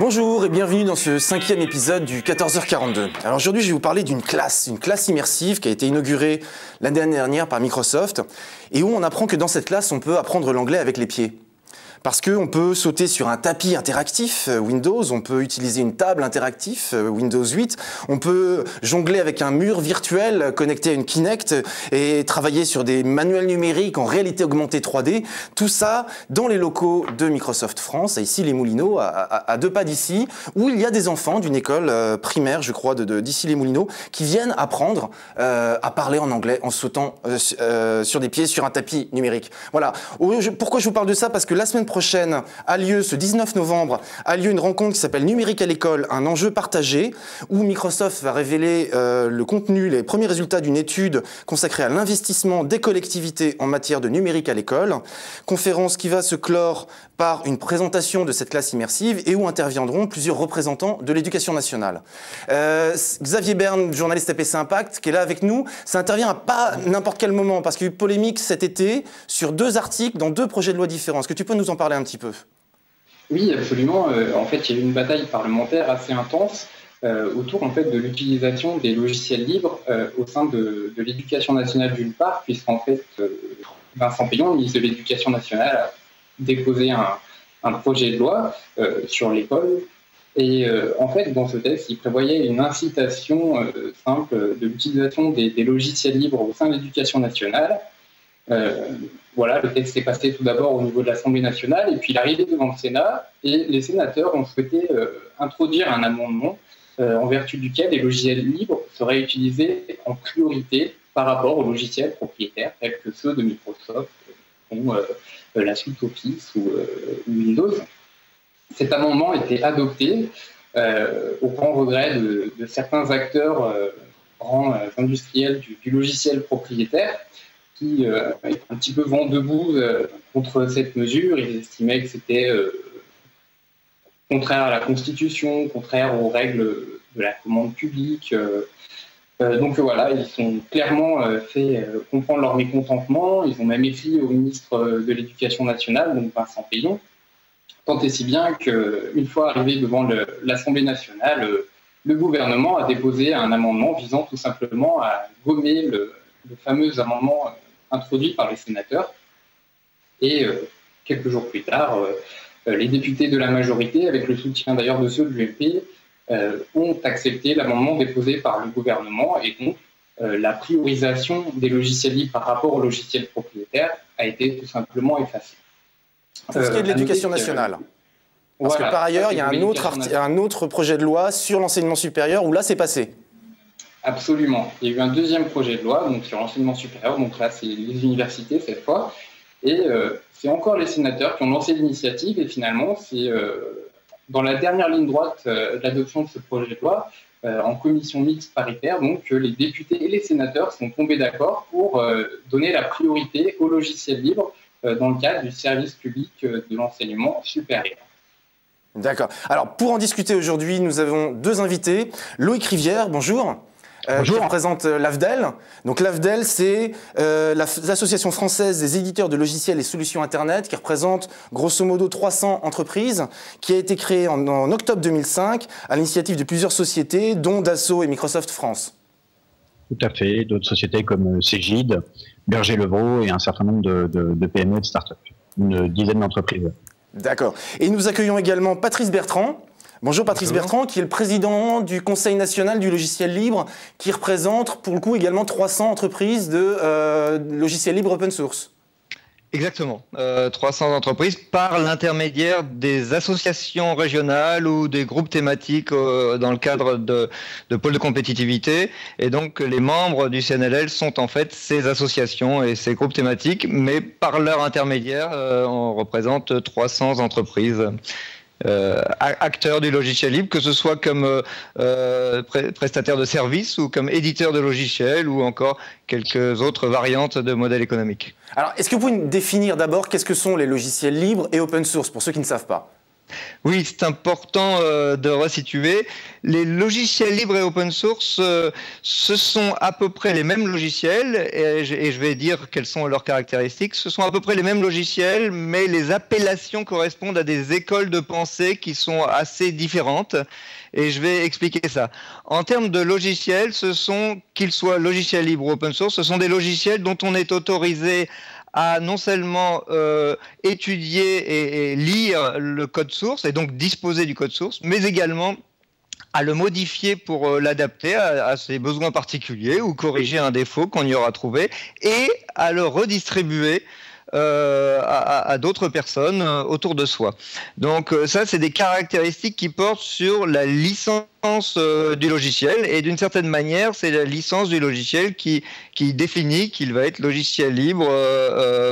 Bonjour et bienvenue dans ce 5e épisode du 14h42. Alors aujourd'hui je vais vous parler d'une classe immersive qui a été inaugurée l'année dernière par Microsoft et où on apprend que dans cette classe on peut apprendre l'anglais avec les pieds. Parce qu'on peut sauter sur un tapis interactif Windows, on peut utiliser une table interactive Windows 8, on peut jongler avec un mur virtuel connecté à une Kinect et travailler sur des manuels numériques en réalité augmentée 3D. Tout ça dans les locaux de Microsoft France, à Issy-les-Moulineaux, à 2 pas d'ici, où il y a des enfants d'une école primaire, je crois, d'Issy-les-Moulineaux, qui viennent apprendre à parler en anglais en sautant sur des pieds sur un tapis numérique. Voilà. Pourquoi je vous parle de ça? Parce que la semaine prochaine a lieu, ce 19 novembre, a lieu une rencontre qui s'appelle Numérique à l'école, un enjeu partagé, où Microsoft va révéler le contenu, les premiers résultats d'une étude consacrée à l'investissement des collectivités en matière de numérique à l'école. Conférence qui va se clore par une présentation de cette classe immersive et où interviendront plusieurs représentants de l'éducation nationale. Xavier Berne, journaliste APC Impact, qui est là avec nous, ça intervient à pas n'importe quel moment, parce qu'il y a eu polémique cet été sur 2 articles dans 2 projets de loi différents. Est-ce que tu peux nous en parler un petit peu? Oui, absolument. En fait, il y a eu une bataille parlementaire assez intense autour en fait, de l'utilisation des logiciels libres au sein de l'éducation nationale d'une part, puisqu'en fait, Vincent Peillon, ministre de l'Éducation nationale, a déposé un projet de loi sur l'école. Et en fait, dans ce texte, il prévoyait une incitation simple de l'utilisation des logiciels libres au sein de l'éducation nationale. Voilà, le texte est passé tout d'abord au niveau de l'Assemblée nationale et puis il est arrivé devant le Sénat et les sénateurs ont souhaité introduire un amendement en vertu duquel les logiciels libres seraient utilisés en priorité par rapport aux logiciels propriétaires tels que ceux de Microsoft ou la suite Office ou Windows. Cet amendement a été adopté au grand regret de certains acteurs grands industriels du logiciel propriétaire qui est un petit peu vent debout contre cette mesure. Ils estimaient que c'était contraire à la Constitution, contraire aux règles de la commande publique. Donc voilà, ils ont clairement fait comprendre leur mécontentement. Ils ont même écrit au ministre de l'Éducation nationale, donc Vincent Peillon, tant et si bien qu'une fois arrivé devant l'Assemblée nationale, le gouvernement a déposé un amendement visant tout simplement à gommer le fameux amendement introduit par les sénateurs. Et quelques jours plus tard, les députés de la majorité, avec le soutien d'ailleurs de ceux de l'UMP, ont accepté l'amendement déposé par le gouvernement et donc la priorisation des logiciels libres par rapport aux logiciels propriétaires a été tout simplement effacée. C'est ce qui est de l'éducation nationale. Parce que par ailleurs, il y a un autre projet de loi sur l'enseignement supérieur où là, c'est passé. Absolument. Il y a eu un deuxième projet de loi donc sur l'enseignement supérieur, donc là c'est les universités cette fois, et c'est encore les sénateurs qui ont lancé l'initiative et finalement c'est dans la dernière ligne droite de l'adoption de ce projet de loi, en commission mixte paritaire, donc les députés et les sénateurs sont tombés d'accord pour donner la priorité aux logiciels libres dans le cadre du service public de l'enseignement supérieur. D'accord. Alors pour en discuter aujourd'hui, nous avons 2 invités. Loïc Rivière, bonjour. Qui représente l'AFDEL. Donc l'AFDEL, c'est l'Association française des éditeurs de logiciels et solutions Internet, qui représente grosso modo 300 entreprises, qui a été créée en octobre 2005 à l'initiative de plusieurs sociétés, dont Dassault et Microsoft France. Tout à fait. D'autres sociétés comme Cégide, Berger-Levrault et un certain nombre de PME et de start-up. Une dizaine d'entreprises. D'accord. Et nous accueillons également Patrice Bertrand. Bonjour Patrice Bertrand, qui est le président du Conseil national du logiciel libre, qui représente pour le coup également 300 entreprises de logiciels libres open source. Exactement, 300 entreprises par l'intermédiaire des associations régionales ou des groupes thématiques dans le cadre de pôles de compétitivité. Et donc les membres du CNLL sont en fait ces associations et ces groupes thématiques, mais par leur intermédiaire, on représente 300 entreprises. Acteurs du logiciel libre, que ce soit comme prestataire de services ou comme éditeur de logiciels ou encore quelques autres variantes de modèles économiques. Alors, est-ce que vous pouvez définir d'abord qu'est-ce que sont les logiciels libres et open source pour ceux qui ne savent pas? Oui, c'est important de resituer. Les logiciels libres et open source, ce sont à peu près les mêmes logiciels, et je vais dire quelles sont leurs caractéristiques. Ce sont à peu près les mêmes logiciels, mais les appellations correspondent à des écoles de pensée qui sont assez différentes, et je vais expliquer ça. En termes de logiciels, qu'ils soient logiciels libres ou open source, ce sont des logiciels dont on est autorisé à non seulement étudier et lire le code source, et donc disposer du code source, mais également à le modifier pour l'adapter à ses besoins particuliers ou corriger un défaut qu'on y aura trouvé, et à le redistribuer à d'autres personnes autour de soi. Donc ça, c'est des caractéristiques qui portent sur la licence du logiciel, et d'une certaine manière, c'est la licence du logiciel qui définit qu'il va être logiciel libre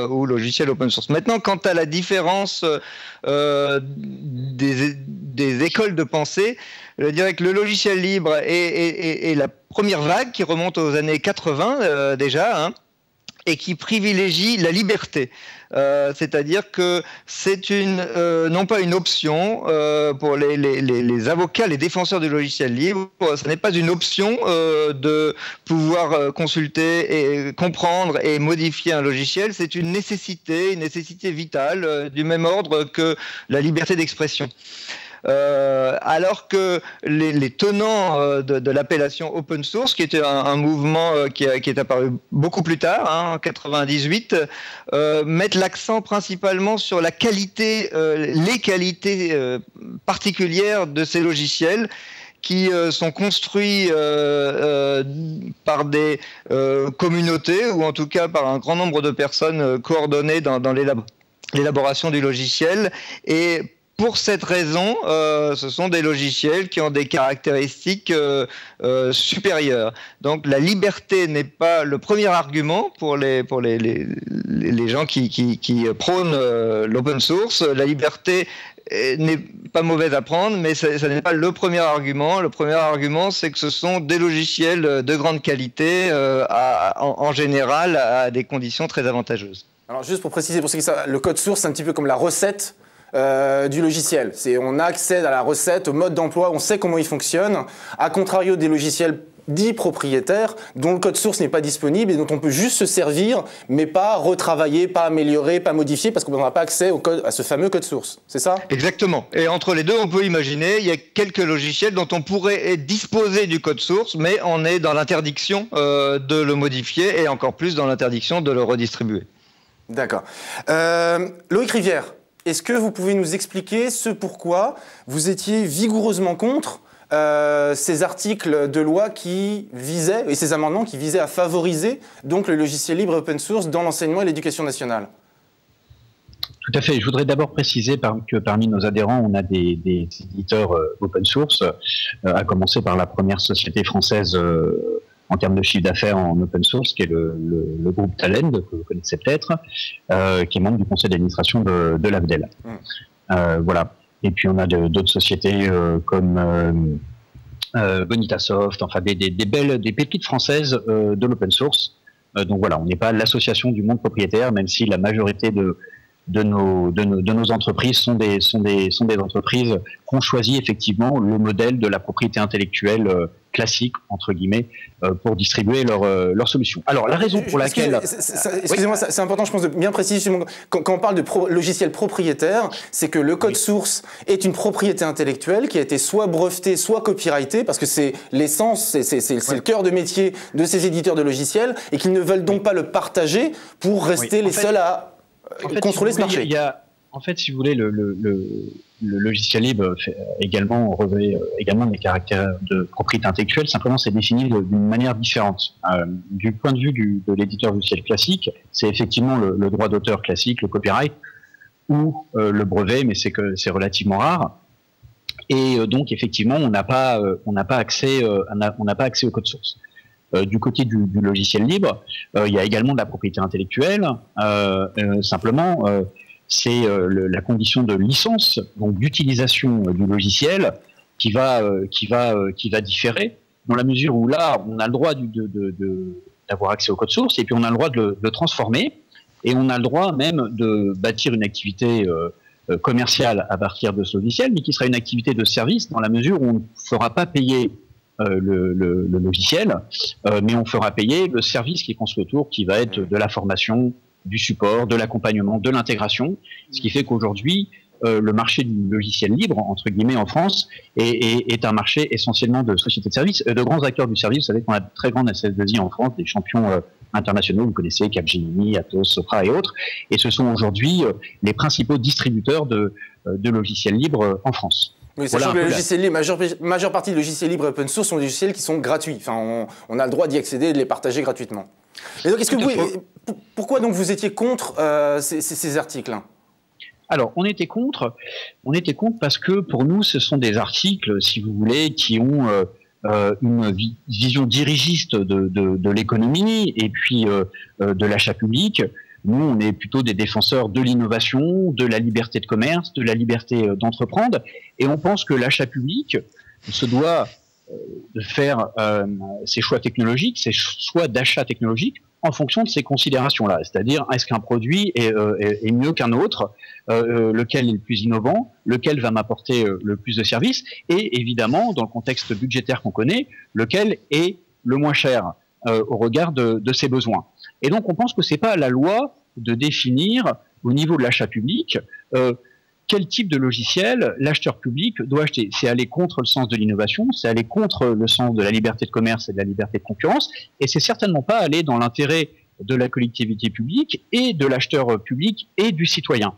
ou logiciel open source. Maintenant, quant à la différence des écoles de pensée, je dirais que le logiciel libre est la première vague qui remonte aux années 80 déjà, et qui privilégie la liberté. C'est-à-dire que c'est non pas une option pour les avocats, les défenseurs du logiciel libre, ce n'est pas une option de pouvoir consulter et comprendre et modifier un logiciel, c'est une nécessité vitale du même ordre que la liberté d'expression. Alors que les tenants de l'appellation open source, qui était un mouvement qui est apparu beaucoup plus tard, en 98, mettent l'accent principalement sur la qualité, les qualités particulières de ces logiciels qui sont construits par des communautés, ou en tout cas par un grand nombre de personnes coordonnées dans l'élaboration du logiciel. Et pour cette raison, ce sont des logiciels qui ont des caractéristiques supérieures. Donc la liberté n'est pas le premier argument pour les gens qui prônent l'open source. La liberté n'est pas mauvaise à prendre, mais ça n'est pas le premier argument. Le premier argument, c'est que ce sont des logiciels de grande qualité, en général, à des conditions très avantageuses. Alors juste pour préciser, pour ceux qui savent, le code source, c'est un petit peu comme la recette du logiciel. On accède à la recette, au mode d'emploi, on sait comment il fonctionne, à contrario des logiciels dits propriétaires, dont le code source n'est pas disponible et dont on peut juste se servir, mais pas retravailler, pas améliorer, pas modifier, parce qu'on n'a pas accès à ce fameux code source. C'est ça? Exactement. Et entre les deux, on peut imaginer, il y a quelques logiciels dont on pourrait disposer du code source, mais on est dans l'interdiction de le modifier, et encore plus dans l'interdiction de le redistribuer. D'accord. Loïc Rivière, est-ce que vous pouvez nous expliquer ce pourquoi vous étiez vigoureusement contre ces articles de loi qui visaient, et ces amendements qui visaient à favoriser donc le logiciel libre et open source dans l'enseignement et l'éducation nationale? Tout à fait. Je voudrais d'abord préciser que parmi nos adhérents, on a des éditeurs open source, à commencer par la première société française en termes de chiffre d'affaires en open source, qui est le groupe Talend, que vous connaissez peut-être, qui est membre du conseil d'administration de l'AFDEL. Voilà. Et puis on a d'autres sociétés comme Bonitasoft, enfin des pépites françaises de l'open source. Donc voilà, on n'est pas l'association du monde propriétaire, même si la majorité de nos entreprises sont des entreprises qui ont choisi effectivement le modèle de la propriété intellectuelle classique, entre guillemets, pour distribuer leurs solutions. Alors, la raison pour laquelle... Excusez-moi, c'est important, je pense, de bien préciser. Quand on parle de logiciel propriétaire, c'est que le code source est une propriété intellectuelle qui a été soit brevetée, soit copyrightée, parce que c'est l'essence, c'est le cœur de métier de ces éditeurs de logiciels, et qu'ils ne veulent donc pas le partager pour rester les seuls à contrôler ce marché. En fait, si vous voulez, le logiciel libre revêt également des caractères de propriété intellectuelle. Simplement, c'est défini d'une manière différente. Du point de vue de l'éditeur logiciel classique, c'est effectivement le droit d'auteur classique, le copyright, ou le brevet, mais c'est relativement rare. Et donc, effectivement, on n'a pas accès au code source. Du côté du logiciel libre, il y a également de la propriété intellectuelle. Simplement, c'est la condition de licence, donc d'utilisation du logiciel, qui va différer, dans la mesure où là, on a le droit d'avoir accès au code source, et puis on a le droit de le transformer, et on a le droit même de bâtir une activité commerciale à partir de ce logiciel, mais qui sera une activité de service dans la mesure où on ne fera pas payer le logiciel, mais on fera payer le service qui est construit autour, qui va être de la formation, du support, de l'accompagnement, de l'intégration, ce qui fait qu'aujourd'hui, le marché du logiciel libre, entre guillemets, en France, est un marché essentiellement de sociétés de services, de grands acteurs du service. Vous savez qu'on a de très grandes SS2I en France, des champions internationaux, vous connaissez Capgemini, Atos, Sopra et autres, et ce sont aujourd'hui les principaux distributeurs de logiciels libres en France. Oui, sachant que le logiciel libre, majeure partie des logiciels libres open source sont des logiciels qui sont gratuits. Enfin, on a le droit d'y accéder et de les partager gratuitement. Et donc, pourquoi donc vous étiez contre ces articles? Alors, on était contre parce que pour nous, ce sont des articles, si vous voulez, qui ont une vision dirigiste de l'économie et puis de l'achat public. Nous, on est plutôt des défenseurs de l'innovation, de la liberté de commerce, de la liberté d'entreprendre, et on pense que l'achat public se doit de faire ses choix technologiques, ses choix d'achat technologique en fonction de ces considérations-là. C'est-à-dire, est-ce qu'un produit est mieux qu'un autre, lequel est le plus innovant, lequel va m'apporter le plus de services, et évidemment, dans le contexte budgétaire qu'on connaît, lequel est le moins cher au regard de ses besoins. Et donc, on pense que c'est pas à la loi de définir au niveau de l'achat public quel type de logiciel l'acheteur public doit acheter. C'est aller contre le sens de l'innovation, c'est aller contre le sens de la liberté de commerce et de la liberté de concurrence, et c'est certainement pas aller dans l'intérêt de la collectivité publique et de l'acheteur public et du citoyen.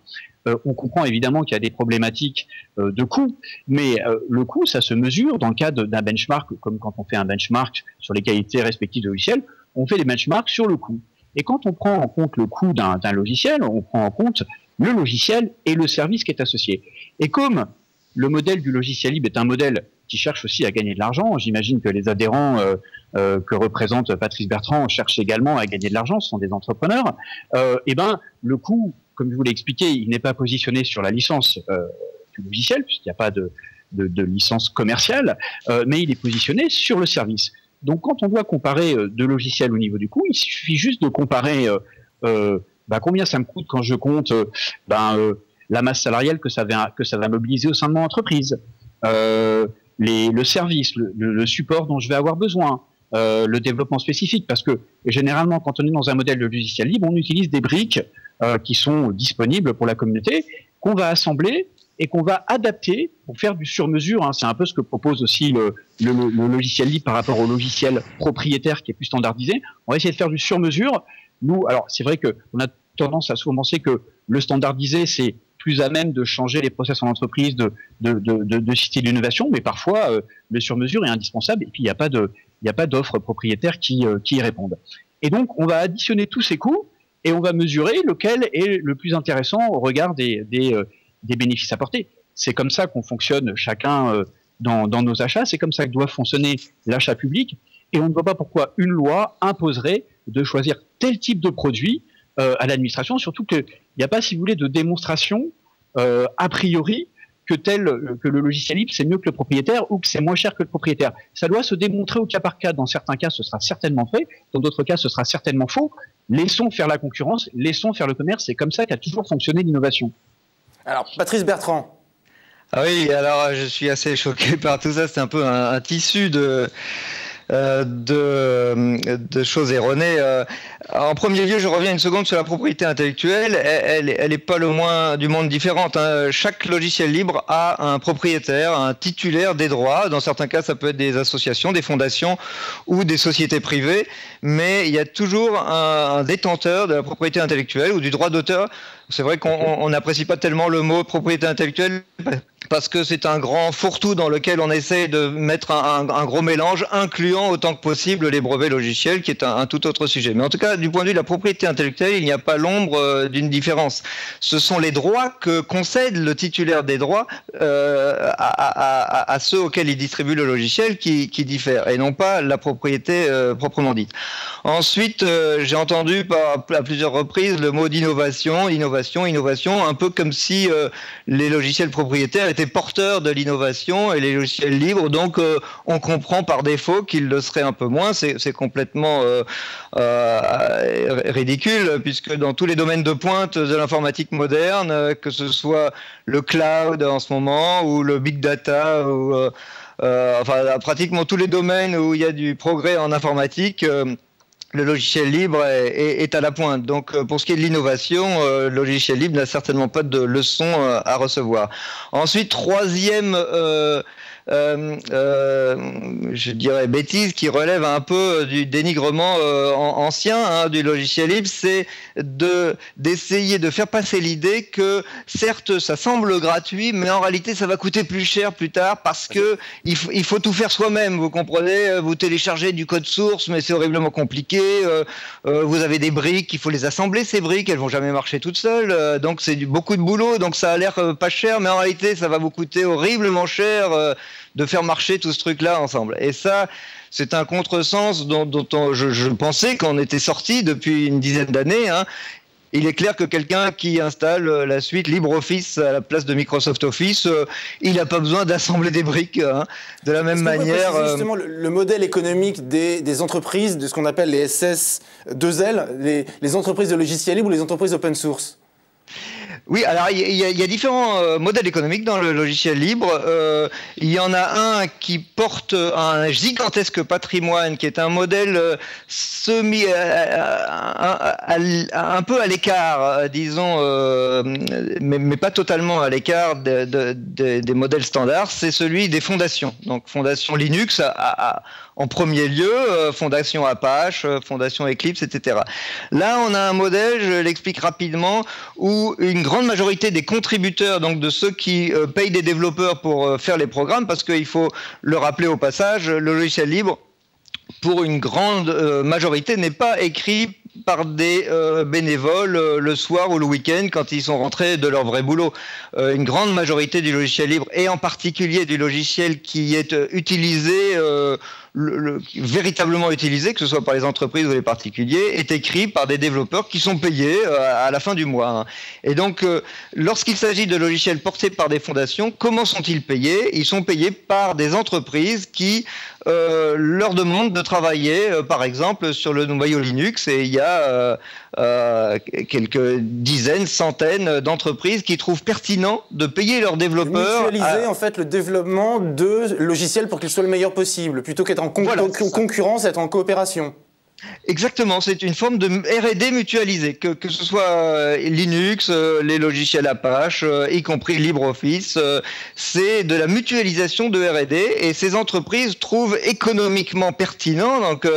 On comprend évidemment qu'il y a des problématiques de coût, mais le coût, ça se mesure dans le cadre d'un benchmark, comme quand on fait un benchmark sur les qualités respectives de logiciels, on fait des benchmarks sur le coût. Et quand on prend en compte le coût d'un logiciel, on prend en compte le logiciel et le service qui est associé. Et comme le modèle du logiciel libre est un modèle qui cherche aussi à gagner de l'argent, j'imagine que les adhérents que représente Patrice Bertrand cherchent également à gagner de l'argent, ce sont des entrepreneurs, et ben le coût, comme je vous l'ai expliqué, il n'est pas positionné sur la licence du logiciel, puisqu'il n'y a pas de licence commerciale, mais il est positionné sur le service. Donc quand on doit comparer deux logiciels au niveau du coût, il suffit juste de comparer combien ça me coûte quand je compte la masse salariale que ça va mobiliser au sein de mon entreprise, le service, le support dont je vais avoir besoin, le développement spécifique, parce que généralement quand on est dans un modèle de logiciel libre, on utilise des briques qui sont disponibles pour la communauté, qu'on va assembler et qu'on va adapter pour faire du sur-mesure. Hein. C'est un peu ce que propose aussi le logiciel libre par rapport au logiciel propriétaire qui est plus standardisé. On va essayer de faire du sur-mesure. Nous, alors c'est vrai qu'on a tendance à souvent penser que le standardisé, c'est plus à même de changer les process en entreprise, de citer l'innovation, mais parfois le sur-mesure est indispensable et puis il n'y a pas d'offres propriétaires qui y répondent. Et donc on va additionner tous ces coûts et on va mesurer lequel est le plus intéressant au regard des bénéfices apportés. C'est comme ça qu'on fonctionne chacun dans nos achats, c'est comme ça que doit fonctionner l'achat public, et on ne voit pas pourquoi une loi imposerait de choisir tel type de produit à l'administration, surtout qu'il n'y a pas, si vous voulez, de démonstration a priori que le logiciel libre c'est mieux que le propriétaire ou que c'est moins cher que le propriétaire. Ça doit se démontrer au cas par cas. Dans certains cas, ce sera certainement fait. Dans d'autres cas, ce sera certainement faux. Laissons faire la concurrence, laissons faire le commerce. C'est comme ça qu'a toujours fonctionné l'innovation. Alors, Patrice Bertrand. Ah oui, alors je suis assez choqué par tout ça. C'est un peu un tissu de choses erronées. En premier lieu, je reviens une seconde sur la propriété intellectuelle. Elle est pas le moins du monde différente. Hein. Chaque logiciel libre a un propriétaire, un titulaire des droits. Dans certains cas, ça peut être des associations, des fondations ou des sociétés privées. Mais il y a toujours un détenteur de la propriété intellectuelle ou du droit d'auteur. C'est vrai qu'on n'apprécie pas tellement le mot propriété intellectuelle parce que c'est un grand fourre-tout dans lequel on essaie de mettre un gros mélange, incluant autant que possible les brevets logiciels, qui est un tout autre sujet. Mais en tout cas, du point de vue de la propriété intellectuelle, il n'y a pas l'ombre d'une différence. Ce sont les droits que concède le titulaire des droits à ceux auxquels il distribue le logiciel qui diffèrent, et non pas la propriété proprement dite. Ensuite, j'ai entendu à plusieurs reprises le mot d'innovation, un peu comme si les logiciels propriétaires étaient été porteurs de l'innovation et les logiciels libres, donc on comprend par défaut qu'ils le seraient un peu moins. C'est complètement ridicule, puisque dans tous les domaines de pointe de l'informatique moderne, que ce soit le cloud en ce moment, ou le big data, ou enfin pratiquement tous les domaines où il y a du progrès en informatique, le logiciel libre est à la pointe. Donc, pour ce qui est de l'innovation, le logiciel libre n'a certainement pas de leçons à recevoir. Ensuite, troisième, je dirais bêtise, qui relève un peu du dénigrement ancien du logiciel libre, c'est d'essayer de faire passer l'idée que, certes, ça semble gratuit, mais en réalité, ça va coûter plus cher plus tard, parce que il faut tout faire soi-même. Vous comprenez, vous téléchargez du code source, mais c'est horriblement compliqué. Vous avez des briques, il faut les assembler, ces briques, elles vont jamais marcher toutes seules, donc c'est beaucoup de boulot, donc ça a l'air pas cher, mais en réalité ça va vous coûter horriblement cher de faire marcher tout ce truc-là ensemble. Et ça, c'est un contresens dont je pensais qu'on était sorti depuis une dizaine d'années. Il est clair que quelqu'un qui installe la suite LibreOffice à la place de Microsoft Office, il n'a pas besoin d'assembler des briques. De la même manière. Justement, le modèle économique des entreprises, de ce qu'on appelle les SS2L, les entreprises de logiciels libres ou les entreprises open source. Oui, alors il y a différents modèles économiques dans le logiciel libre. Il y en a un qui porte un gigantesque patrimoine, qui est un modèle un peu à l'écart, disons, mais pas totalement à l'écart des modèles standards. C'est celui des fondations. Donc fondation Linux en premier lieu, fondation Apache, fondation Eclipse, etc. Là, on a un modèle, je l'explique rapidement, où une grande majorité des contributeurs, donc de ceux qui payent des développeurs pour faire les programmes, parce qu'il faut le rappeler au passage, le logiciel libre, pour une grande majorité, n'est pas écrit par des bénévoles le soir ou le week-end quand ils sont rentrés de leur vrai boulot. Une grande majorité du logiciel libre, et en particulier du logiciel qui est utilisé, véritablement utilisé, que ce soit par les entreprises ou les particuliers, est écrit par des développeurs qui sont payés à la fin du mois. Et donc, lorsqu'il s'agit de logiciels portés par des fondations, comment sont-ils payés? Ils sont payés par des entreprises qui leur demandent de travailler, par exemple, sur le noyau Linux, et il y a quelques dizaines, centaines d'entreprises qui trouvent pertinent de payer leurs développeurs. Mutualiser en fait le développement de logiciels pour qu'il soit le meilleur possible, plutôt qu'être en concurrence, être en coopération. Exactement, c'est une forme de R&D mutualisée, que ce soit Linux, les logiciels Apache, y compris LibreOffice, c'est de la mutualisation de R&D, et ces entreprises trouvent économiquement pertinent, donc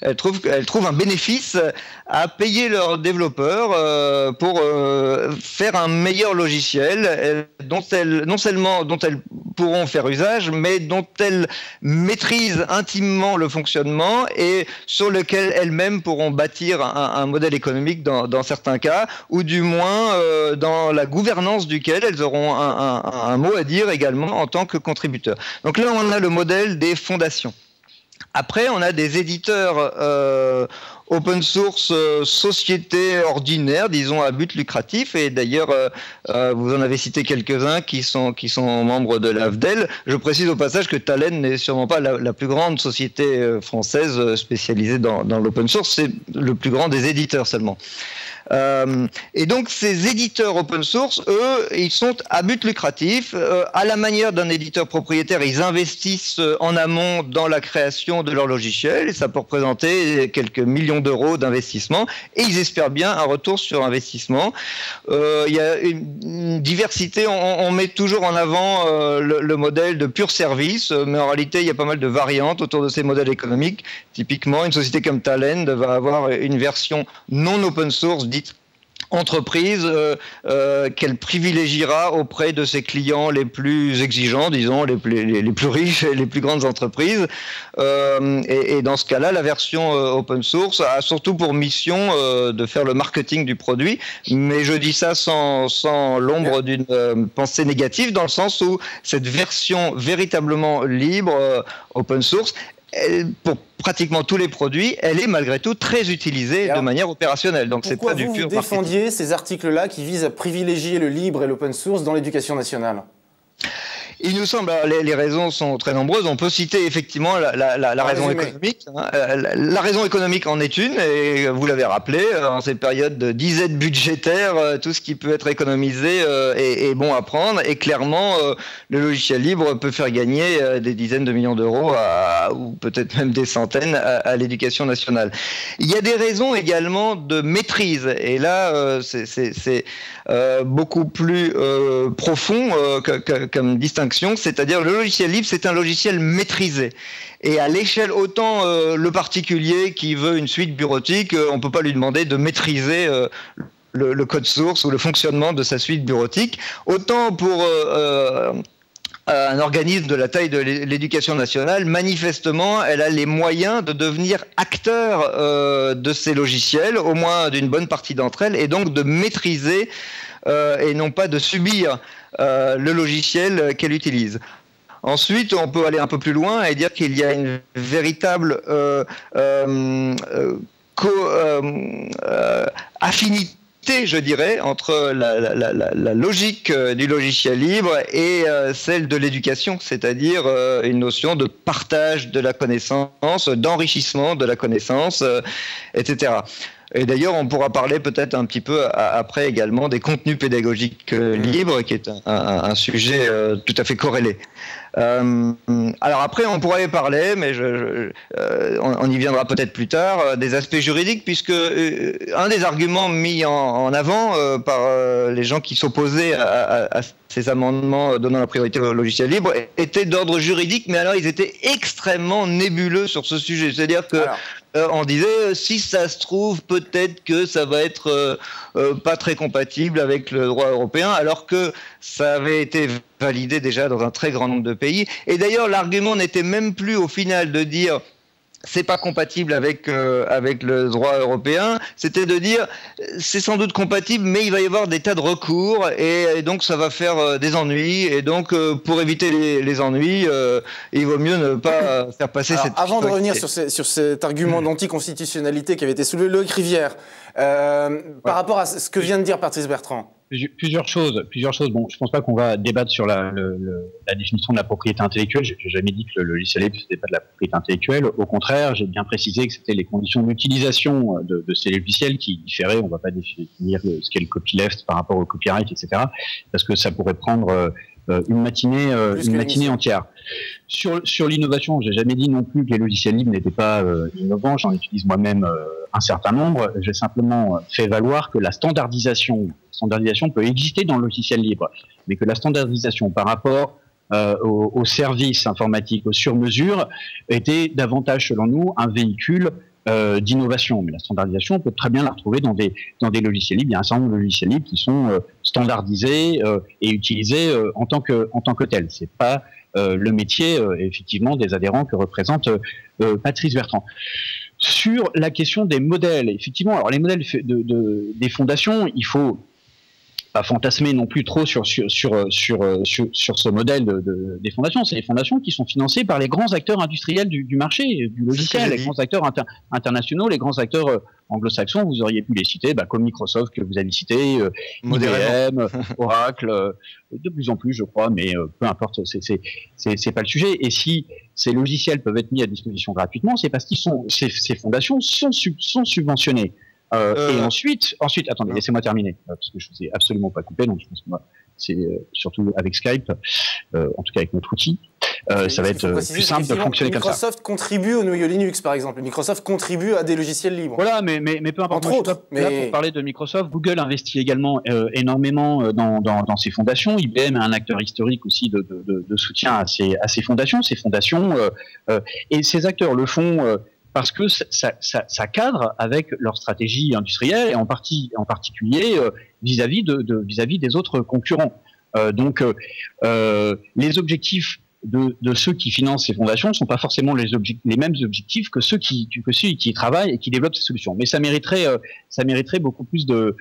elles trouvent un bénéfice à payer leurs développeurs pour faire un meilleur logiciel dont elles pourront faire usage, mais dont elles maîtrisent intimement le fonctionnement et sur lequel elles-mêmes pourront bâtir un modèle économique dans certains cas, ou du moins dans la gouvernance duquel elles auront un mot à dire également en tant que contributeurs. Donc là, on a le modèle des fondations. Après, on a des éditeurs open source, sociétés ordinaires, disons à but lucratif, et d'ailleurs vous en avez cité quelques-uns qui sont membres de l'AFDEL. Je précise au passage que Talen n'est sûrement pas la plus grande société française spécialisée dans l'open source, c'est le plus grand des éditeurs seulement. Et donc ces éditeurs open source, eux, ils sont à but lucratif. À la manière d'un éditeur propriétaire, ils investissent en amont dans la création de leur logiciel, et ça peut représenter quelques millions d'euros d'investissement, et ils espèrent bien un retour sur investissement. Il y a une diversité, on met toujours en avant le modèle de pur service, mais en réalité il y a pas mal de variantes autour de ces modèles économiques. Typiquement, une société comme Talend va avoir une version non open source dite entreprise qu'elle privilégiera auprès de ses clients les plus exigeants, disons, les plus riches et les plus grandes entreprises. Et dans ce cas-là, la version open source a surtout pour mission de faire le marketing du produit. Mais je dis ça sans l'ombre d'une pensée négative, dans le sens où cette version véritablement libre, open source, pour pratiquement tous les produits, elle est malgré tout très utilisée de manière opérationnelle. Donc c'est pas du pur marketing. Pourquoi vous défendiez ces articles-là qui visent à privilégier le libre et l'open source dans l'éducation nationale ? Il nous semble, les raisons sont très nombreuses. On peut citer effectivement la raison économique. La raison économique en est une, et vous l'avez rappelé, en ces périodes de disette budgétaire, tout ce qui peut être économisé est bon à prendre. Et clairement, le logiciel libre peut faire gagner des dizaines de millions d'euros, ou peut-être même des centaines, à l'éducation nationale. Il y a des raisons également de maîtrise. Et là, c'est beaucoup plus profond comme distinction. C'est-à-dire le logiciel libre, c'est un logiciel maîtrisé. Et à l'échelle, autant le particulier qui veut une suite bureautique, on ne peut pas lui demander de maîtriser le code source ou le fonctionnement de sa suite bureautique. Autant pour un organisme de la taille de l'éducation nationale, manifestement, elle a les moyens de devenir acteur de ces logiciels, au moins d'une bonne partie d'entre elles, et donc de maîtriser et non pas de subir le logiciel qu'elle utilise. Ensuite, on peut aller un peu plus loin et dire qu'il y a une véritable affinité, je dirais, entre la logique du logiciel libre et celle de l'éducation, c'est-à-dire une notion de partage de la connaissance, d'enrichissement de la connaissance, etc. Et d'ailleurs, on pourra parler peut-être un petit peu après également des contenus pédagogiques libres, qui est un sujet tout à fait corrélé. Alors après, on pourrait parler, mais on y viendra peut-être plus tard, des aspects juridiques, puisque un des arguments mis en avant par les gens qui s'opposaient à ces amendements donnant la priorité au logiciel libre étaient d'ordre juridique, mais alors ils étaient extrêmement nébuleux sur ce sujet. C'est-à-dire que on disait, si ça se trouve, peut-être que ça va être pas très compatible avec le droit européen, alors que ça avait été validé déjà dans un très grand nombre de pays. Et d'ailleurs, l'argument n'était même plus au final de dire c'est pas compatible avec le droit européen, c'était de dire c'est sans doute compatible, mais il va y avoir des tas de recours et donc ça va faire des ennuis, et donc pour éviter les ennuis, il vaut mieux ne pas faire passer cette... Avant de revenir sur cet argument d'anticonstitutionnalité qui avait été soulevé, Loïc Rivière, par rapport à ce que vient de dire Patrice Bertrand. Plusieurs choses. Bon, je pense pas qu'on va débattre sur la définition de la propriété intellectuelle. J'ai jamais dit que le logiciel libre c'était pas de la propriété intellectuelle. Au contraire, j'ai bien précisé que c'était les conditions d'utilisation de ces logiciels qui différaient. On va pas définir ce qu'est le copyleft par rapport au copyright, etc. Parce que ça pourrait prendre une matinée entière. Sur l'innovation, j'ai jamais dit non plus que les logiciels libres n'étaient pas innovants. J'en utilise moi-même un certain nombre. J'ai simplement fait valoir que la standardisation peut exister dans le logiciel libre, mais que la standardisation par rapport aux services informatiques, aux sur-mesures, était davantage, selon nous, un véhicule d'innovation. Mais la standardisation, on peut très bien la retrouver dans des logiciels libres. Il y a un certain nombre de logiciels libres qui sont standardisés et utilisés en tant que tels. C'est pas le métier, effectivement, des adhérents que représente Patrice Bertrand. Sur la question des modèles, effectivement, alors les modèles des fondations, il faut pas fantasmer non plus trop sur ce modèle des fondations. C'est les fondations qui sont financées par les grands acteurs industriels du marché, du logiciel, les grands acteurs internationaux, les grands acteurs anglo-saxons. Vous auriez pu les citer, comme Microsoft que vous avez cité, IBM, Oracle, de plus en plus, je crois, mais peu importe, c'est pas le sujet. Et si ces logiciels peuvent être mis à disposition gratuitement, c'est parce ces fondations sont subventionnées. Et ensuite, attendez, laissez-moi terminer, parce que je ne vous ai absolument pas coupé, donc je pense que c'est surtout avec Skype, en tout cas avec notre outil, ça va être plus simple de fonctionner comme ça. Microsoft contribue au noyau Linux, par exemple. Microsoft contribue à des logiciels libres. Voilà, mais peu importe. Entre autres, là, pour parler de Microsoft, Google investit également énormément dans ses fondations. IBM est un acteur historique aussi de soutien à ces fondations. Et ces acteurs le font parce que ça cadre avec leur stratégie industrielle et en particulier vis-à-vis des autres concurrents. Donc les objectifs de ceux qui financent ces fondations ne sont pas forcément les mêmes objectifs que ceux qui y travaillent et qui développent ces solutions. Mais ça mériterait beaucoup plus de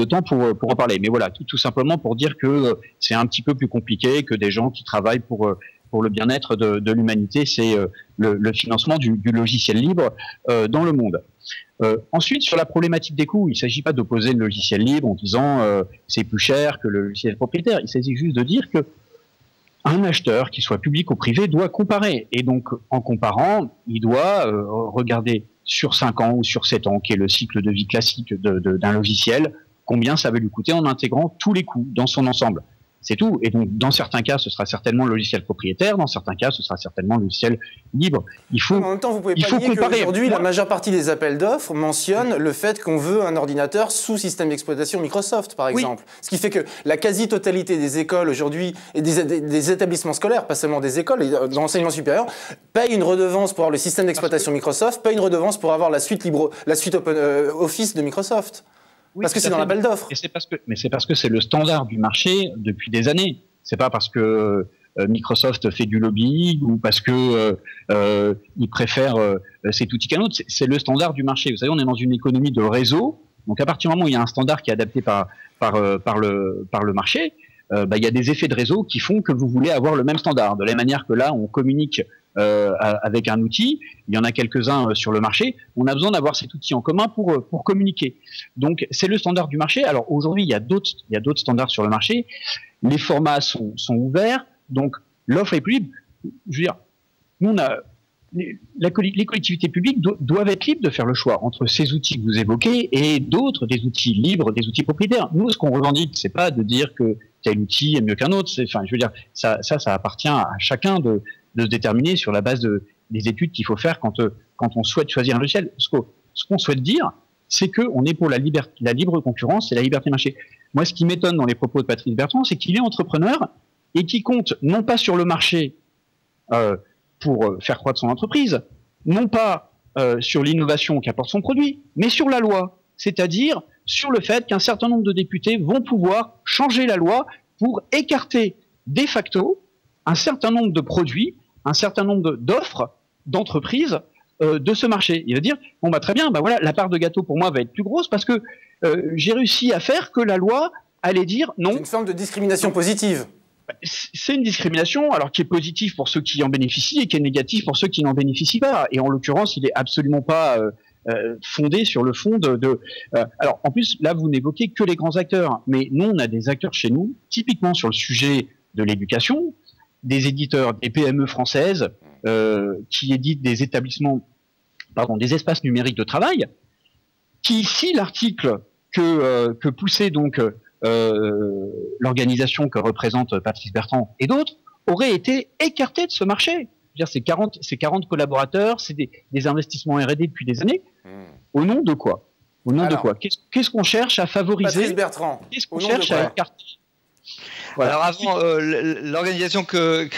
temps pour en parler. Mais voilà, tout simplement pour dire que c'est un petit peu plus compliqué que des gens qui travaillent pour le bien-être de l'humanité, c'est le financement du logiciel libre dans le monde. Ensuite, sur la problématique des coûts, il ne s'agit pas d'opposer le logiciel libre en disant c'est plus cher que le logiciel propriétaire. Il s'agit juste de dire que un acheteur, qu'il soit public ou privé, doit comparer. Et donc, en comparant, il doit regarder sur 5 ans ou sur 7 ans, qui est le cycle de vie classique d'un logiciel, combien ça va lui coûter en intégrant tous les coûts dans son ensemble. C'est tout. Et donc, dans certains cas, ce sera certainement le logiciel propriétaire. Dans certains cas, ce sera certainement le logiciel libre. Il faut, en même temps, vous pouvez pas nier qu'aujourd'hui, la majeure partie des appels d'offres mentionnent le fait qu'on veut un ordinateur sous système d'exploitation Microsoft, par exemple. Ce qui fait que la quasi-totalité des écoles aujourd'hui, et des établissements scolaires, pas seulement des écoles, de l'enseignement supérieur, payent une redevance pour avoir le système d'exploitation Microsoft, payent une redevance pour avoir la suite Office de Microsoft. Oui, parce que c'est dans l'appel d'offres. Mais c'est parce que c'est le standard du marché depuis des années. C'est pas parce que Microsoft fait du lobbying ou parce que il préfère cet outil qu'un autre. C'est le standard du marché. Vous savez, on est dans une économie de réseau. Donc à partir du moment où il y a un standard qui est adapté par le marché, il y a des effets de réseau qui font que vous voulez avoir le même standard. De la même manière que là, on communique avec un outil, il y en a quelques-uns sur le marché, on a besoin d'avoir cet outil en commun pour communiquer. Donc c'est le standard du marché. Alors aujourd'hui, il y a d'autres standards sur le marché. Les formats sont ouverts, donc l'offre est plus libre. Je veux dire, nous les collectivités publiques doivent être libres de faire le choix entre ces outils que vous évoquez et d'autres, des outils libres, des outils propriétaires. Nous, ce qu'on revendique, c'est pas de dire que tel outil est mieux qu'un autre. Enfin, je veux dire, ça appartient à chacun de se déterminer sur la base des études qu'il faut faire quand on souhaite choisir un logiciel. Ce qu'on souhaite dire, c'est qu'on est pour la libre concurrence et la liberté de marché. Moi, ce qui m'étonne dans les propos de Patrice Bertrand, c'est qu'il est entrepreneur et qui compte non pas sur le marché pour faire croître son entreprise, non pas sur l'innovation qu'apporte son produit, mais sur la loi, c'est-à-dire sur le fait qu'un certain nombre de députés vont pouvoir changer la loi pour écarter de facto un certain nombre de produits, un certain nombre d'offres d'entreprises de ce marché. Il va dire, bon très bien, voilà, la part de gâteau pour moi va être plus grosse parce que j'ai réussi à faire que la loi allait dire non. C'est une forme de discrimination positive. C'est une discrimination, alors qui est positive pour ceux qui en bénéficient et qui est négative pour ceux qui n'en bénéficient pas. Et en l'occurrence, il est absolument pas fondé sur le fond alors en plus, là, vous n'évoquez que les grands acteurs, mais nous, on a des acteurs chez nous, typiquement sur le sujet de l'éducation, des éditeurs, des PME françaises qui éditent des des espaces numériques de travail, qui, si l'article que poussait donc l'organisation que représente Patrice Bertrand et d'autres aurait été écarté de ce marché. Je veux dire, c'est 40 collaborateurs, c'est des investissements R&D depuis des années. Au nom de quoi? Au nom de quoi? Qu'est-ce qu'on cherche à favoriser? Patrice Bertrand. Qu'est-ce qu'on cherche à écarter? Voilà. Alors avant l'organisation que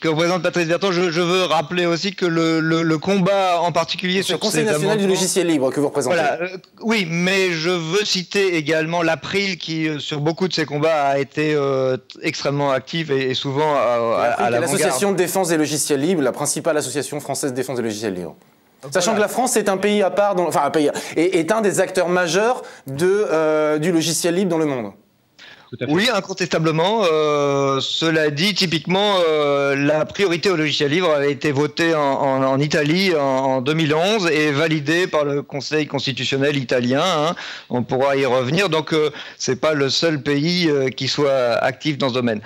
représente Patrice Bertrand, je veux rappeler aussi que le combat en particulier sur le Conseil national du logiciel libre que vous représentez. Voilà, oui, mais je veux citer également l'April qui sur beaucoup de ces combats a été extrêmement active et souvent à l'avant-garde. L'association de défense des logiciels libres, la principale association française de défense des logiciels libres. Sachant que la France est un pays à part, est un des acteurs majeurs du logiciel libre dans le monde. Oui, incontestablement. Cela dit, typiquement, la priorité au logiciel libre a été votée en Italie en 2011 et validée par le Conseil constitutionnel italien. Hein. On pourra y revenir. Donc, c'est pas le seul pays qui soit actif dans ce domaine.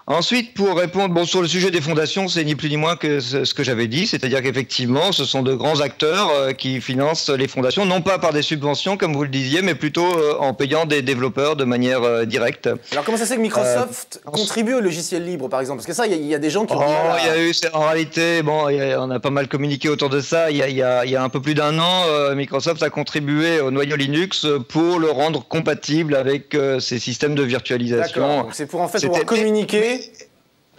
Ensuite, pour répondre sur le sujet des fondations, c'est ni plus ni moins que ce que j'avais dit, c'est-à-dire qu'effectivement, ce sont de grands acteurs qui financent les fondations, non pas par des subventions, comme vous le disiez, mais plutôt en payant des développeurs de manière directe. Alors comment ça se fait que Microsoft contribue au logiciel libre, par exemple? Parce que ça, il y a des gens qui ont en réalité, on a pas mal communiqué autour de ça. Il y a un peu plus d'un an, Microsoft a contribué au noyau Linux pour le rendre compatible avec ses systèmes de virtualisation. D'accord, donc c'est pour pouvoir communiquer.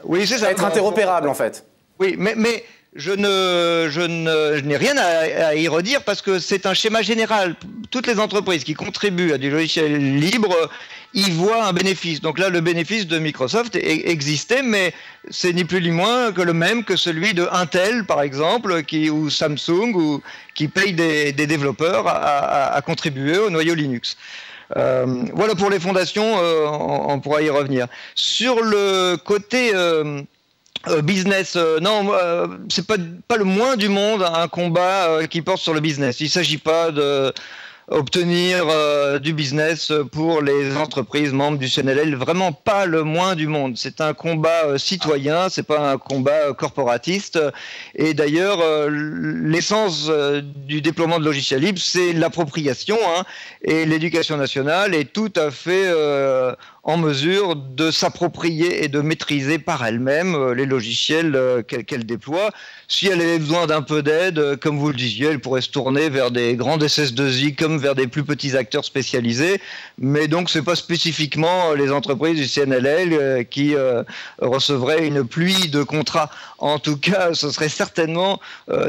Oui, c'est ça. Être interopérable, en fait. Oui, mais je n'ai rien à y redire parce que c'est un schéma général. Toutes les entreprises qui contribuent à du logiciel libre y voient un bénéfice. Donc là, le bénéfice de Microsoft existait, mais c'est ni plus ni moins que le même que celui de Intel, par exemple, ou Samsung, ou qui paye des développeurs à contribuer au noyau Linux. Voilà pour les fondations, on pourra y revenir. Sur le côté business, non, c'est pas le moins du monde un combat qui porte sur le business. Il ne s'agit pas obtenir du business pour les entreprises membres du CNLL. Vraiment pas le moins du monde. C'est un combat citoyen, c'est pas un combat corporatiste. Et d'ailleurs, l'essence du déploiement de logiciels libres, c'est l'appropriation. Et l'éducation nationale est tout à fait en mesure de s'approprier et de maîtriser par elle-même les logiciels qu'elle déploie. Si elle avait besoin d'un peu d'aide, comme vous le disiez, elle pourrait se tourner vers des grands SS2I comme vers des plus petits acteurs spécialisés. Mais donc, ce n'est pas spécifiquement les entreprises du CNLL qui recevraient une pluie de contrats. En tout cas, ce serait certainement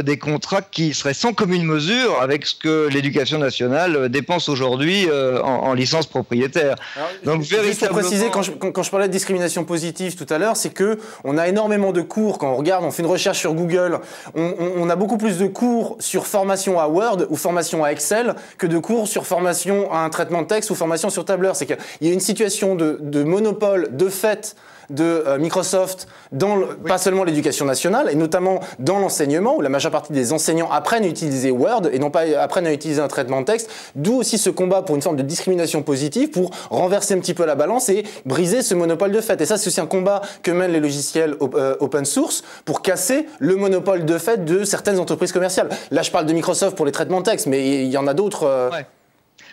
des contrats qui seraient sans commune mesure avec ce que l'éducation nationale dépense aujourd'hui en licence propriétaire. Alors, donc, juste pour préciser, quand je parlais de discrimination positive tout à l'heure, c'est que on a énormément de cours, quand on regarde, on fait une recherche sur Google, on a beaucoup plus de cours sur formation à Word ou formation à Excel que de cours sur formation à un traitement de texte ou formation sur tableur. C'est qu'il y a une situation de monopole de fait de Microsoft dans pas seulement l'éducation nationale, et notamment dans l'enseignement, où la majeure partie des enseignants apprennent à utiliser Word et non pas apprennent à utiliser un traitement de texte, d'où aussi ce combat pour une forme de discrimination positive, pour renverser un petit peu la balance et briser ce monopole de fait. Et ça, c'est aussi un combat que mènent les logiciels open source pour casser le monopole de fait de certaines entreprises commerciales. Là, je parle de Microsoft pour les traitements de texte, mais il y en a d'autres. Ouais.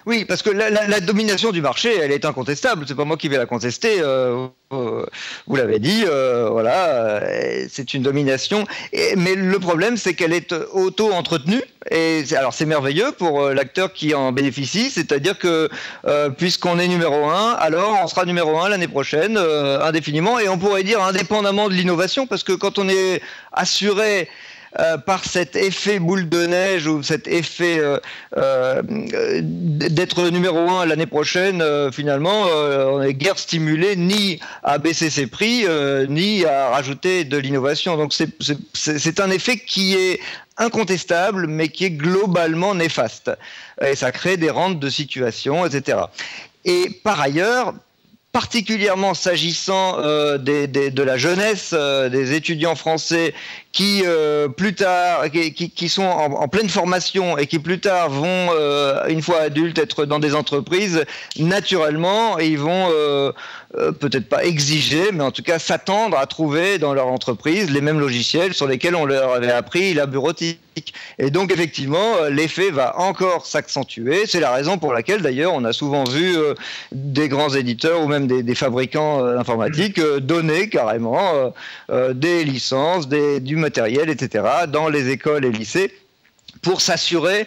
Oui, parce que la domination du marché, elle est incontestable. C'est pas moi qui vais la contester. Vous l'avez dit, voilà, c'est une domination. Mais le problème, c'est qu'elle est auto-entretenue. Et alors, c'est merveilleux pour l'acteur qui en bénéficie. C'est-à-dire que puisqu'on est numéro 1, alors on sera numéro 1 l'année prochaine, indéfiniment. Et on pourrait dire indépendamment de l'innovation, parce que quand on est assuré par cet effet boule de neige ou cet effet d'être le numéro 1 l'année prochaine, finalement, on n'est guère stimulé ni à baisser ses prix, ni à rajouter de l'innovation. Donc c'est un effet qui est incontestable, mais qui est globalement néfaste. Et ça crée des rentes de situation, etc. Et par ailleurs, particulièrement s'agissant de la jeunesse, des étudiants français qui plus tard, qui sont en pleine formation et qui plus tard vont, une fois adultes, être dans des entreprises, naturellement, ils vont peut-être pas exiger, mais en tout cas s'attendre à trouver dans leur entreprise les mêmes logiciels sur lesquels on leur avait appris la bureautique. Et donc effectivement, l'effet va encore s'accentuer. C'est la raison pour laquelle d'ailleurs on a souvent vu des grands éditeurs ou même des fabricants informatiques donner carrément des licences, du matériel, etc. dans les écoles et lycées pour s'assurer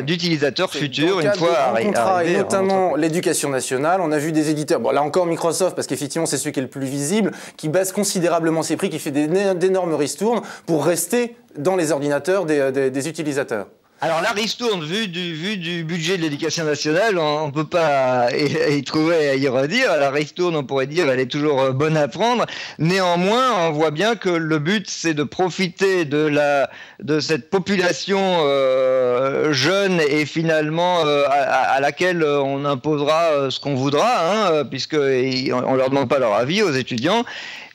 d'utilisateurs futurs une fois arrivés. Et notamment l'éducation nationale, on a vu des éditeurs, bon là encore Microsoft, parce qu'effectivement c'est celui qui est le plus visible, qui baisse considérablement ses prix, qui fait d'énormes ristournes pour rester dans les ordinateurs des utilisateurs. Alors la ristourne, vu du budget de l'éducation nationale, on ne peut pas y trouver à y redire. La ristourne, on pourrait dire, elle est toujours bonne à prendre. Néanmoins, on voit bien que le but, c'est de profiter de cette population jeune et finalement à laquelle on imposera ce qu'on voudra, puisqu'on ne leur demande pas leur avis aux étudiants.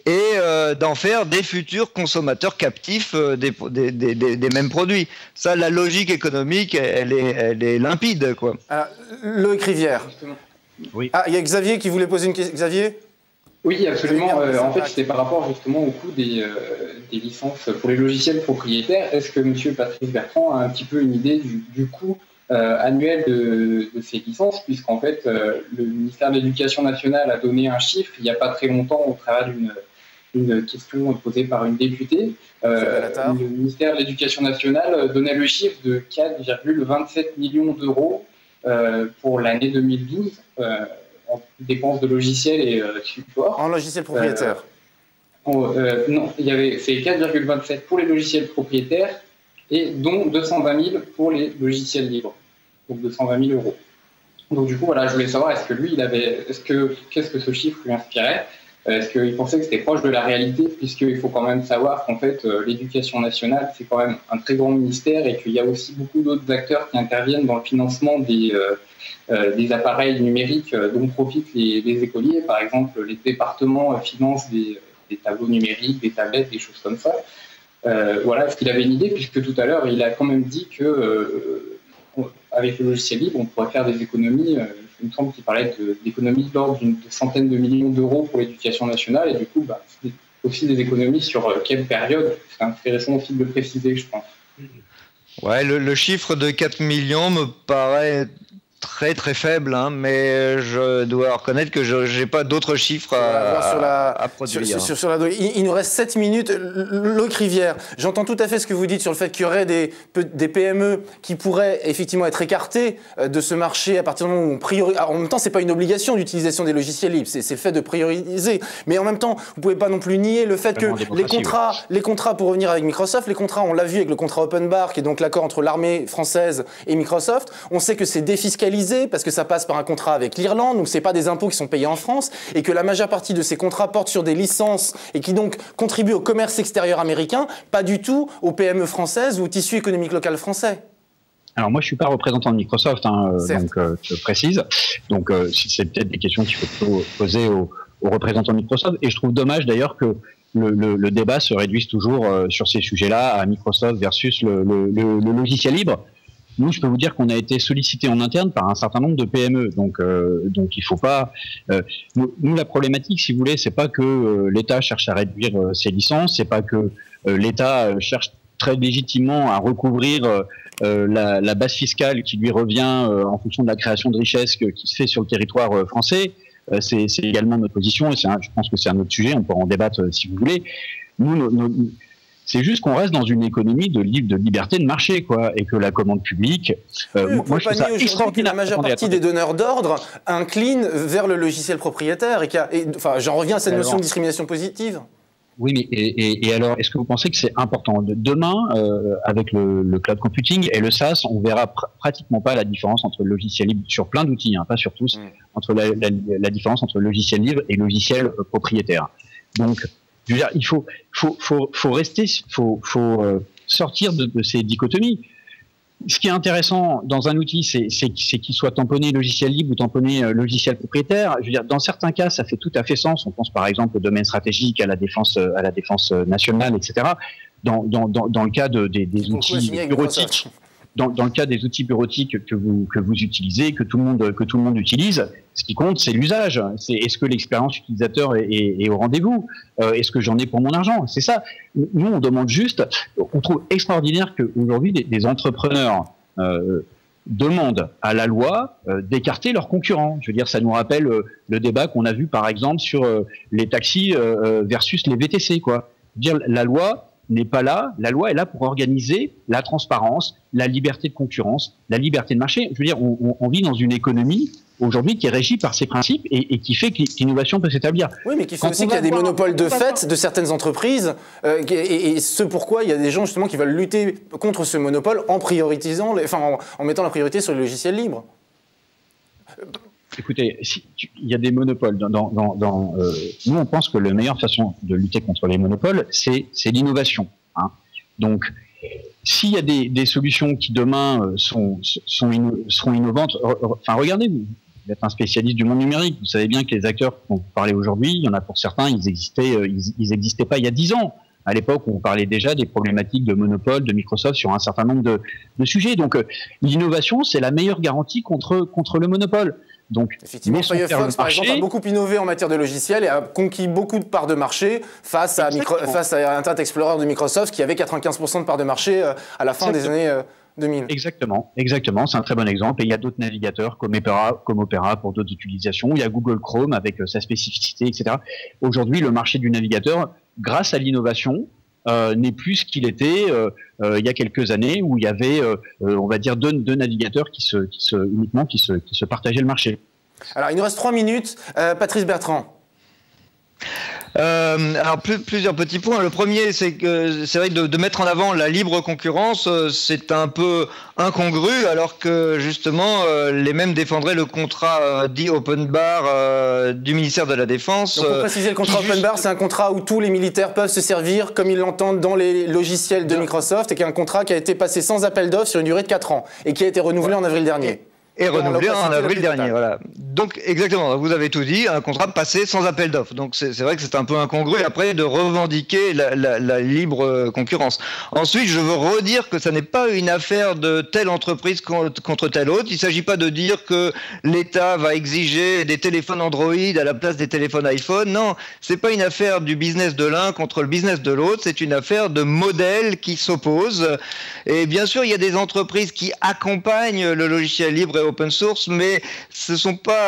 Et d'en faire des futurs consommateurs captifs des mêmes produits. Ça, la logique économique, elle est limpide, quoi. Alors, Loïc Rivière. Oui. Ah, il y a Xavier qui voulait poser une question. Xavier ? Oui, absolument. En fait, c'était par rapport justement au coût des licences pour les logiciels propriétaires. Est-ce que M. Patrice Bertrand a un petit peu une idée du coût annuel de ces licences, puisqu'en fait, le ministère de l'Éducation nationale a donné un chiffre il n'y a pas très longtemps au travers d'une question posée par une députée. Le ministère de l'Éducation nationale donnait le chiffre de 4,27 millions d'euros pour l'année 2012 en dépenses de logiciels et support. En logiciel propriétaire. Non, c'est 4,27 pour les logiciels propriétaires et dont 220 000 pour les logiciels libres. Donc 220 000 euros. Donc du coup, voilà, je voulais savoir, qu'est-ce que ce chiffre lui inspirait ? Est-ce qu'il pensait que c'était proche de la réalité, puisqu'il faut quand même savoir qu'en fait, l'éducation nationale, c'est quand même un très grand ministère et qu'il y a aussi beaucoup d'autres acteurs qui interviennent dans le financement des appareils numériques dont profitent les écoliers. Par exemple, les départements financent des tableaux numériques, des tablettes, des choses comme ça. Voilà, est-ce qu'il avait une idée, puisque tout à l'heure, il a quand même dit que avec le logiciel libre, on pourrait faire des économies, il me semble qu'il parlait d'économies de l'ordre de centaines de millions d'euros pour l'éducation nationale, et du coup, c'est aussi des économies sur quelle période. C'est intéressant aussi de le préciser, je pense. Ouais, le chiffre de 4 millions me paraît très très faible, hein, mais je dois reconnaître que je n'ai pas d'autres chiffres à produire. Il nous reste 7 minutes. Loïc Rivière, j'entends tout à fait ce que vous dites sur le fait qu'il y aurait des PME qui pourraient effectivement être écartées de ce marché à partir du moment où on priorise. En même temps, ce n'est pas une obligation d'utilisation des logiciels libres, c'est le fait de prioriser. Mais en même temps, vous ne pouvez pas non plus nier le fait que les contrats, pour revenir avec Microsoft, les contrats, on l'a vu avec le contrat Open Bar, qui est donc l'accord entre l'armée française et Microsoft, on sait que c'est défiscalisé parce que ça passe par un contrat avec l'Irlande, donc c'est pas des impôts qui sont payés en France, et que la majeure partie de ces contrats portent sur des licences et qui donc contribuent au commerce extérieur américain, pas du tout aux PME françaises ou au tissu économique local français. Alors moi je suis pas représentant de Microsoft, donc je précise. Donc c'est peut-être des questions qu'il faut poser aux représentants de Microsoft, et je trouve dommage d'ailleurs que le débat se réduise toujours sur ces sujets-là à Microsoft versus le logiciel libre. Nous, je peux vous dire qu'on a été sollicité en interne par un certain nombre de PME, donc il faut pas. Nous, la problématique, si vous voulez, c'est pas que l'État cherche à réduire ses licences, c'est pas que l'État cherche très légitimement à recouvrir la base fiscale qui lui revient en fonction de la création de richesses qui se fait sur le territoire français. C'est également notre position, et je pense que c'est un autre sujet. On pourra en débattre si vous voulez. Nous, c'est juste qu'on reste dans une économie de liberté de marché, quoi, et que la commande publique. Moi, je trouve ça extraordinaire. La majeure partie des donneurs d'ordre inclinent vers le logiciel propriétaire. J'en reviens à cette notion de discrimination positive. Oui, mais et alors, est-ce que vous pensez que c'est important? Demain, avec le cloud computing et le SaaS, on verra pratiquement pas la différence entre le logiciel libre sur plein d'outils, pas sur tous, entre la différence entre le logiciel libre et le logiciel propriétaire. Donc, je veux dire, il faut sortir de ces dichotomies. Ce qui est intéressant dans un outil, c'est qu'il soit tamponné logiciel libre ou tamponné logiciel propriétaire. Je veux dire, dans certains cas, ça fait tout à fait sens. On pense par exemple au domaine stratégique, à la défense nationale, etc. Dans le cas des outils bureautiques. Dans le cas des outils bureautiques que vous utilisez, que tout le monde utilise, ce qui compte, c'est l'usage. C'est est-ce que l'expérience utilisateur est au rendez-vous? Est-ce que j'en ai pour mon argent? C'est ça. Nous, on demande juste. On trouve extraordinaire qu'aujourd'hui, des entrepreneurs demandent à la loi d'écarter leurs concurrents. Je veux dire, ça nous rappelle le débat qu'on a vu, par exemple, sur les taxis versus les VTC, quoi. Je veux dire, la loi n'est pas là. La loi est là pour organiser la transparence, la liberté de concurrence, la liberté de marché. Je veux dire, on vit dans une économie aujourd'hui qui est régie par ces principes et qui fait que l'innovation peut s'établir. Oui, mais qui fait aussi qu'il y a des monopoles de fait de certaines entreprises et ce pourquoi il y a des gens justement qui veulent lutter contre ce monopole en prioritisant, en mettant la priorité sur les logiciels libres. Écoutez, il y a des monopoles. Nous, on pense que la meilleure façon de lutter contre les monopoles, c'est l'innovation. Donc, s'il y a des solutions qui demain seront innovantes, regardez, vous êtes un spécialiste du monde numérique, vous savez bien que les acteurs dont vous parlez aujourd'hui, il y en a pour certains, ils existaient pas il y a 10 ans. À l'époque, on parlait déjà des problématiques de monopole de Microsoft sur un certain nombre de sujets. Donc, l'innovation, c'est la meilleure garantie contre le monopole. Donc, effectivement, Firefox, par exemple, a beaucoup innové en matière de logiciels et a conquis beaucoup de parts de marché face à Internet Explorer de Microsoft qui avait 95% de parts de marché à la fin des années 2000. Exactement, c'est un très bon exemple. Et il y a d'autres navigateurs comme Opera pour d'autres utilisations. Il y a Google Chrome avec sa spécificité, etc. Aujourd'hui, le marché du navigateur, grâce à l'innovation, n'est plus ce qu'il était il y a quelques années où il y avait, on va dire, deux navigateurs qui se partageaient le marché. Alors, il nous reste 3 minutes. Patrice Bertrand. Alors plusieurs petits points. Le premier, c'est que c'est vrai que de mettre en avant la libre concurrence, c'est un peu incongru, alors que justement les mêmes défendraient le contrat dit Open Bar du ministère de la Défense. Donc pour préciser, le contrat Open Bar, c'est un contrat où tous les militaires peuvent se servir comme ils l'entendent dans les logiciels de Microsoft, et qui est un contrat qui a été passé sans appel d'offres sur une durée de 4 ans et qui a été renouvelé en avril dernier. Et renouvelé en avril dernier, voilà. Donc exactement, vous avez tout dit, un contrat passé sans appel d'offres. Donc c'est vrai que c'est un peu incongru après de revendiquer la libre concurrence. Ensuite, je veux redire que ça n'est pas une affaire de telle entreprise contre telle autre. Il ne s'agit pas de dire que l'État va exiger des téléphones Android à la place des téléphones iPhone. Non, c'est pas une affaire du business de l'un contre le business de l'autre. C'est une affaire de modèles qui s'opposent. Et bien sûr, il y a des entreprises qui accompagnent le logiciel libre et open source, mais ce sont pas,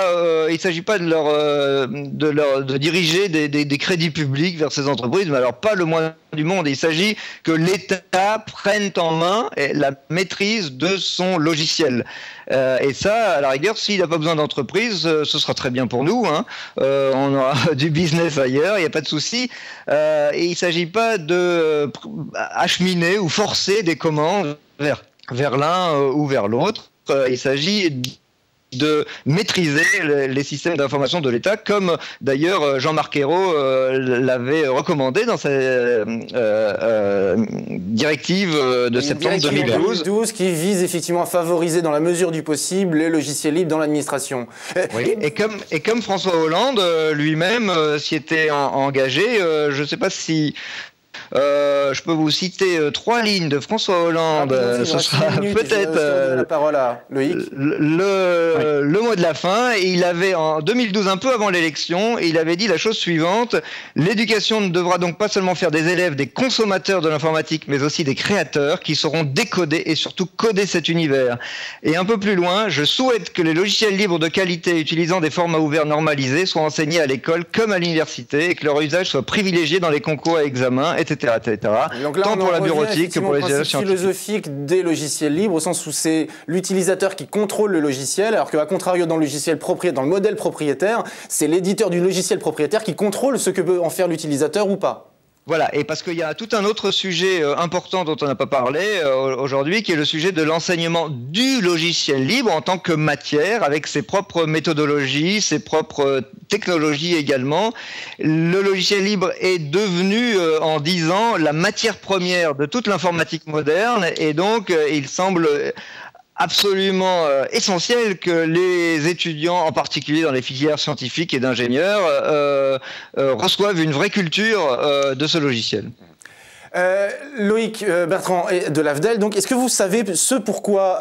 il ne s'agit pas de diriger des crédits publics vers ces entreprises, mais alors pas le moins du monde. Il s'agit que l'État prenne en main la maîtrise de son logiciel. Et ça, à la rigueur, s'il n'a pas besoin d'entreprise, ce sera très bien pour nous. Hein. On aura du business ailleurs, il n'y a pas de souci. Et il ne s'agit pas de acheminer ou forcer des commandes vers l'un ou vers l'autre. Il s'agit de maîtriser les systèmes d'information de l'État, comme d'ailleurs Jean-Marc Ayrault l'avait recommandé dans sa directive de septembre 2012. Qui vise effectivement à favoriser dans la mesure du possible les logiciels libres dans l'administration. Oui, et comme François Hollande lui-même s'y était engagé, je ne sais pas si... je peux vous citer 3 lignes de François Hollande. Ce sera peut-être la parole à Loïc. Le mot de la fin. Et il avait en 2012, un peu avant l'élection, il avait dit la chose suivante: l'éducation ne devra donc pas seulement faire des élèves des consommateurs de l'informatique, mais aussi des créateurs qui sauront décoder et surtout coder cet univers. Et un peu plus loin, je souhaite que les logiciels libres de qualité utilisant des formats ouverts normalisés soient enseignés à l'école comme à l'université et que leur usage soit privilégié dans les concours et examens, etc. Donc là, tant pour la bureautique que pour les usages scientifiques. Philosophique des logiciels libres, au sens où c'est l'utilisateur qui contrôle le logiciel, alors qu'à contrario, dans le logiciel propriétaire, dans le modèle propriétaire, c'est l'éditeur du logiciel propriétaire qui contrôle ce que peut en faire l'utilisateur ou pas. Voilà, et parce qu'il y a tout un autre sujet important dont on n'a pas parlé aujourd'hui, qui est le sujet de l'enseignement du logiciel libre en tant que matière, avec ses propres méthodologies, ses propres technologies également. Le logiciel libre est devenu, en 10 ans, la matière première de toute l'informatique moderne, et donc il semble absolument essentiel que les étudiants, en particulier dans les filières scientifiques et d'ingénieurs, reçoivent une vraie culture de ce logiciel. Loïc Bertrand de l'AFDEL, donc est-ce que vous savez ce pourquoi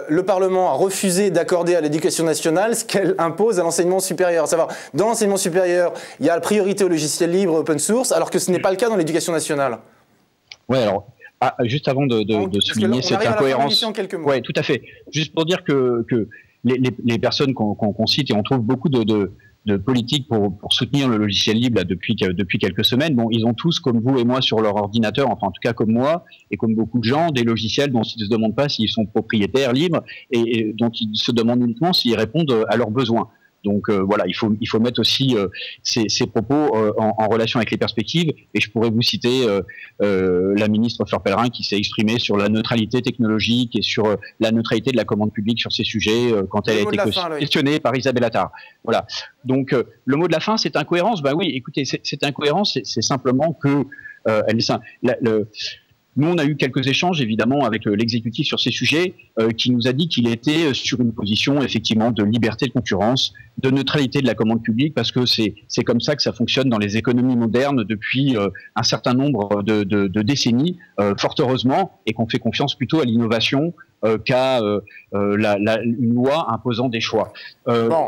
le Parlement a refusé d'accorder à l'éducation nationale ce qu'elle impose à l'enseignement supérieur? À savoir, dans l'enseignement supérieur, il y a la priorité au logiciel libre open source, alors que ce n'est pas le cas dans l'éducation nationale. Oui, alors... juste avant de souligner cette incohérence, ouais, tout à fait. Juste pour dire que les personnes qu'on cite, et on trouve beaucoup de politiques pour soutenir le logiciel libre là, depuis quelques semaines, bon, ils ont tous, comme vous et moi, sur leur ordinateur, enfin en tout cas comme moi, et comme beaucoup de gens, des logiciels dont ils ne se demandent pas s'ils sont propriétaires, libres, et dont ils se demandent uniquement s'ils répondent à leurs besoins. Donc voilà, il faut mettre aussi ces propos en relation avec les perspectives. Et je pourrais vous citer la ministre Fleur Pellerin qui s'est exprimée sur la neutralité technologique et sur la neutralité de la commande publique sur ces sujets quand elle a été questionnée par Isabelle Attard. Voilà. Donc le mot de la fin, c'est incohérence. Ben oui, écoutez, cette incohérence, c'est simplement que nous, on a eu quelques échanges, évidemment, avec l'exécutif sur ces sujets, qui nous a dit qu'il était sur une position, effectivement, de liberté de concurrence, de neutralité de la commande publique, parce que c'est comme ça que ça fonctionne dans les économies modernes depuis un certain nombre de décennies, fort heureusement, et qu'on fait confiance plutôt à l'innovation qu'à une loi imposant des choix.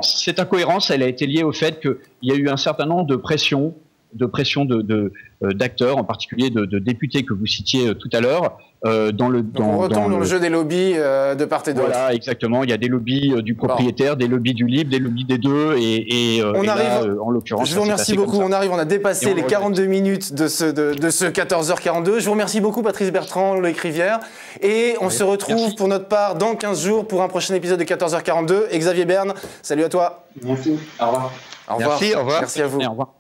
Cette incohérence, elle a été liée au fait qu'il y a eu un certain nombre de pressions d'acteurs, en particulier de députés que vous citiez tout à l'heure, on retombe dans le jeu des lobbies de part et d'autre. Voilà, exactement. Il y a des lobbies du propriétaire, des lobbies du libre, des lobbies des deux, et là, en l'occurrence, je vous remercie beaucoup. On a dépassé les 42 minutes de ce 14h42. Je vous remercie beaucoup, Patrice Bertrand, Loïc Rivière, et on se retrouve pour notre part dans 15 jours pour un prochain épisode de 14h42. Et Xavier Berne, salut à toi. Merci. Au revoir. Au revoir. Merci. Au revoir. Merci à vous. Et au revoir.